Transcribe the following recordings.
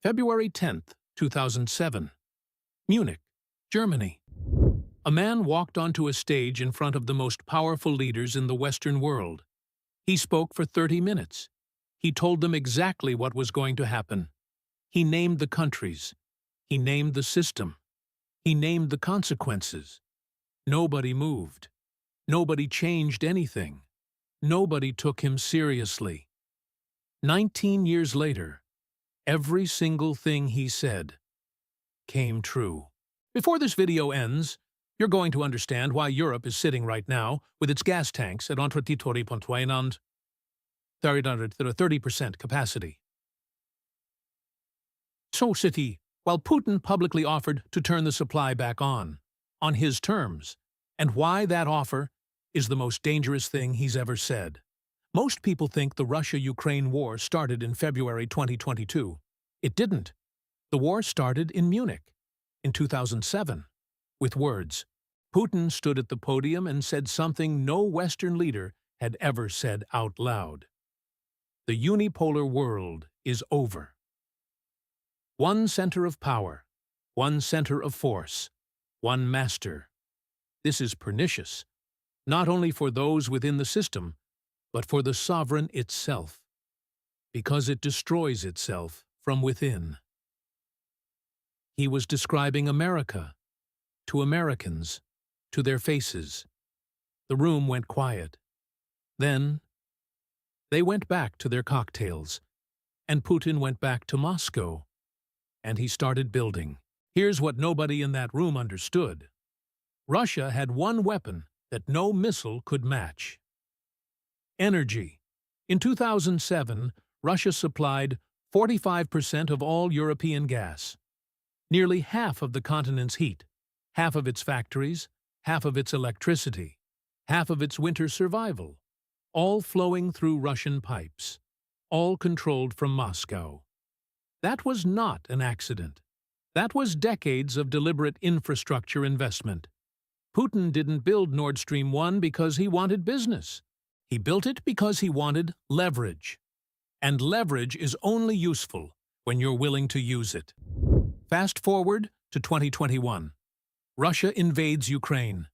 February 10th, 2007. Munich, Germany. A man walked onto a stage in front of the most powerful leaders in the Western world. He spoke for 30 minutes. He told them exactly what was going to happen. He named the countries. He named the system. He named the consequences. Nobody moved. Nobody changed anything. Nobody took him seriously. 19 years later, every single thing he said came true. Before this video ends, you're going to understand why Europe is sitting right now with its gas tanks at Entretitori Pontuainand 30% capacity. So City, while Putin publicly offered to turn the supply back on his terms, and why that offer is the most dangerous thing he's ever said. Most people think the Russia-Ukraine war started in February 2022. It didn't. The war started in Munich in 2007 with words. Putin stood at the podium and said something no Western leader had ever said out loud. The unipolar world is over. One center of power, one center of force, one master. This is pernicious, not only for those within the system, but for the sovereign itself, because it destroys itself from within. He was describing America, to Americans, to their faces. The room went quiet. Then, they went back to their cocktails, and Putin went back to Moscow, and he started building. Here's what nobody in that room understood. Russia had one weapon that no missile could match. Energy. In 2007, Russia supplied 45% of all European gas. Nearly half of the continent's heat, half of its factories, half of its electricity, half of its winter survival, all flowing through Russian pipes, all controlled from Moscow. That was not an accident. That was decades of deliberate infrastructure investment. Putin didn't build Nord Stream 1 because he wanted business. He built it because he wanted leverage. And leverage is only useful when you're willing to use it. Fast forward to 2021. Russia invades Ukraine.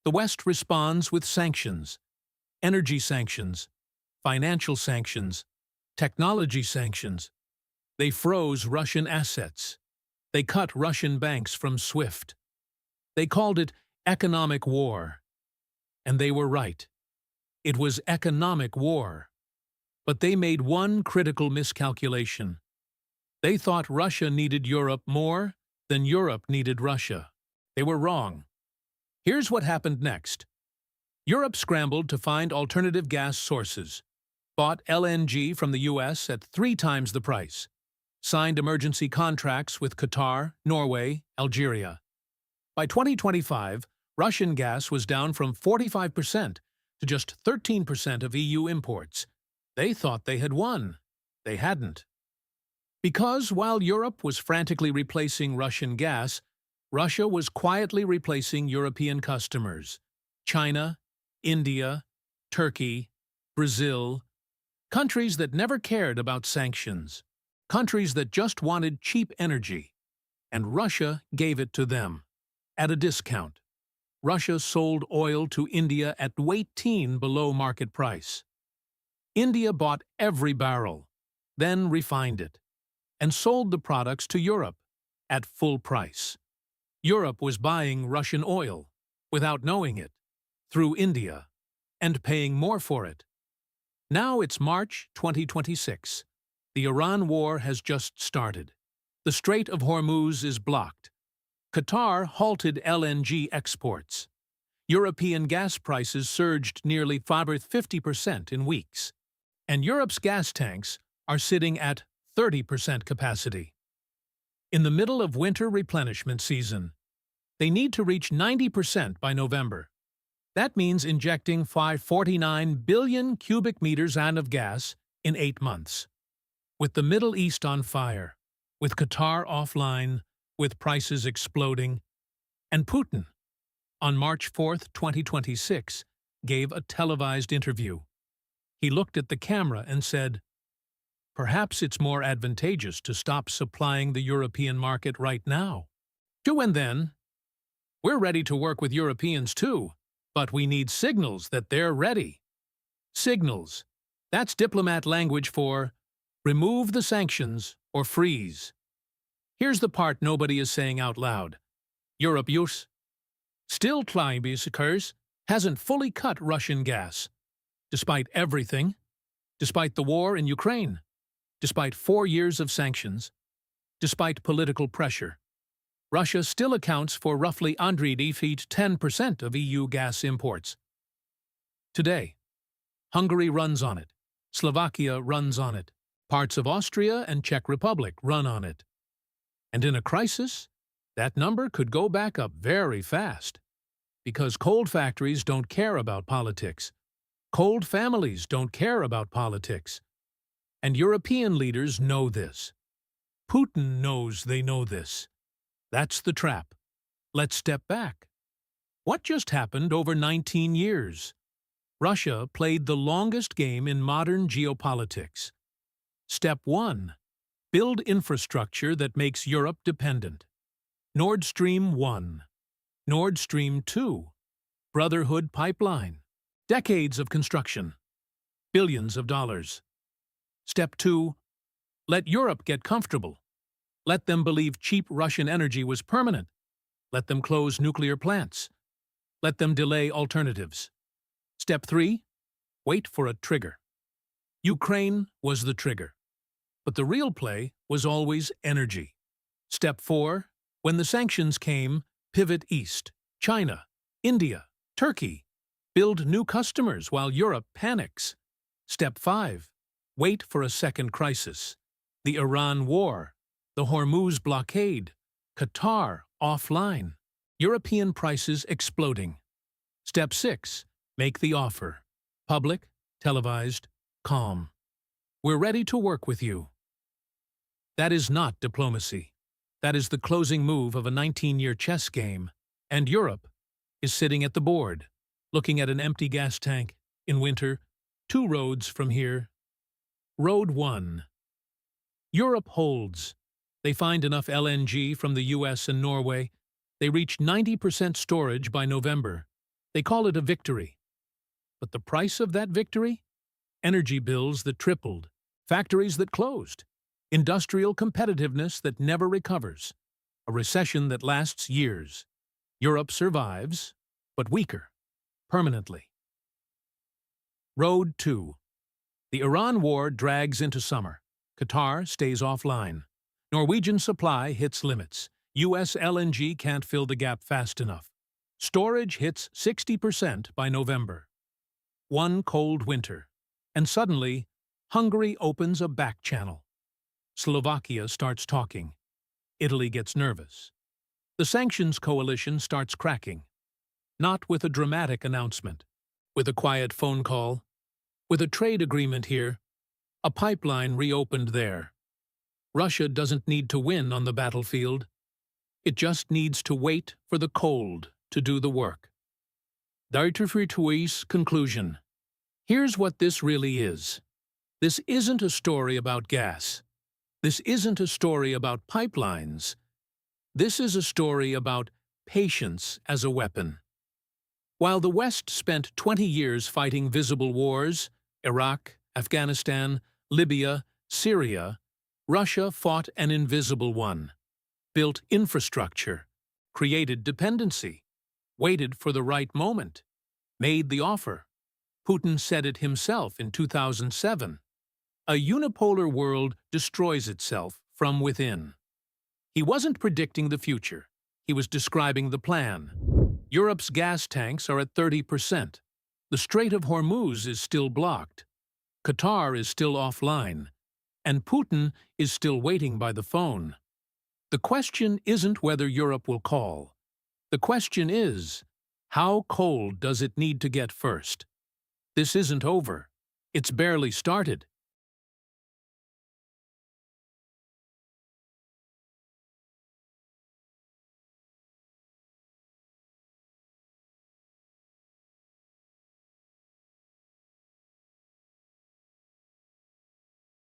The West responds with sanctions, energy sanctions, financial sanctions, technology sanctions. They froze Russian assets. They cut Russian banks from SWIFT. They called it economic war. And they were right. It was economic war. But they made one critical miscalculation. They thought Russia needed Europe more than Europe needed Russia. They were wrong. Here's what happened next. Europe scrambled to find alternative gas sources, bought LNG from the US at 3 times the price, signed emergency contracts with Qatar, Norway, Algeria. By 2025, Russian gas was down from 45% to just 13% of EU imports. They thought they had won. They hadn't. Because while Europe was frantically replacing Russian gas, Russia was quietly replacing European customers. China, India, Turkey, Brazil, countries that never cared about sanctions, countries that just wanted cheap energy, and Russia gave it to them at a discount. Russia sold oil to India at 18 below market price. India bought every barrel, then refined it, and sold the products to Europe at full price. Europe was buying Russian oil, without knowing it, through India, and paying more for it. Now it's March 2026. The Iran war has just started. The Strait of Hormuz is blocked. Qatar halted LNG exports. European gas prices surged nearly 50% in weeks. And Europe's gas tanks are sitting at 30% capacity. In the middle of winter replenishment season, they need to reach 90% by November. That means injecting 549 billion cubic meters of gas in 8 months. With the Middle East on fire, with Qatar offline, with prices exploding, and Putin, on March 4, 2026, gave a televised interview. He looked at the camera and said, Perhaps it's more advantageous to stop supplying the European market right now. And then, we're ready to work with Europeans too, but we need signals that they're ready. Signals. That's diplomat language for remove the sanctions or freeze. Here's the part nobody is saying out loud. Europe still occurs, hasn't fully cut Russian gas. Despite everything, despite the war in Ukraine, despite 4 years of sanctions, despite political pressure, Russia still accounts for roughly 10% of EU gas imports. Today, Hungary runs on it, Slovakia runs on it, parts of Austria and Czech Republic run on it. And in a crisis, that number could go back up very fast. Because cold factories don't care about politics. Cold families don't care about politics. And European leaders know this. Putin knows they know this. That's the trap. Let's step back. What just happened over 19 years? Russia played the longest game in modern geopolitics. Step 1. Build infrastructure that makes Europe dependent. Nord Stream 1. Nord Stream 2. Brotherhood Pipeline. Decades of construction. Billions of dollars. Step 2. Let Europe get comfortable. Let them believe cheap Russian energy was permanent. Let them close nuclear plants. Let them delay alternatives. Step 3. Wait for a trigger. Ukraine was the trigger. But the real play was always energy. Step 4. When the sanctions came, pivot east. China, India, Turkey. Build new customers while Europe panics. Step 5. Wait for a second crisis. The Iran war, the Hormuz blockade, Qatar offline, European prices exploding. Step 6. Make the offer. Public, televised, calm. We're ready to work with you. That is not diplomacy. That is the closing move of a 19-year chess game. And Europe is sitting at the board, looking at an empty gas tank in winter, 2 roads from here. Road 1. Europe holds. They find enough LNG from the US and Norway. They reach 90% storage by November. They call it a victory. But the price of that victory? Energy bills that tripled, factories that closed, industrial competitiveness that never recovers, a recession that lasts years. Europe survives, but weaker, permanently. Road 2. The Iran war drags into summer. Qatar stays offline. Norwegian supply hits limits. US LNG can't fill the gap fast enough. Storage hits 60% by November. One cold winter, and suddenly, Hungary opens a back channel. Slovakia starts talking. Italy gets nervous. The sanctions coalition starts cracking. Not with a dramatic announcement, with a quiet phone call, with a trade agreement here, a pipeline reopened there. Russia doesn't need to win on the battlefield. It just needs to wait for the cold to do the work. Darterfrituis conclusion. Here's what this really is. This isn't a story about gas. This isn't a story about pipelines. This is a story about patience as a weapon. While the West spent 20 years fighting visible wars, Iraq, Afghanistan, Libya, Syria, Russia fought an invisible one, built infrastructure, created dependency, waited for the right moment, made the offer. Putin said it himself in 2007. A unipolar world destroys itself from within. He wasn't predicting the future. He was describing the plan. Europe's gas tanks are at 30%. The Strait of Hormuz is still blocked. Qatar is still offline. And Putin is still waiting by the phone. The question isn't whether Europe will call. The question is, how cold does it need to get first? This isn't over. It's barely started.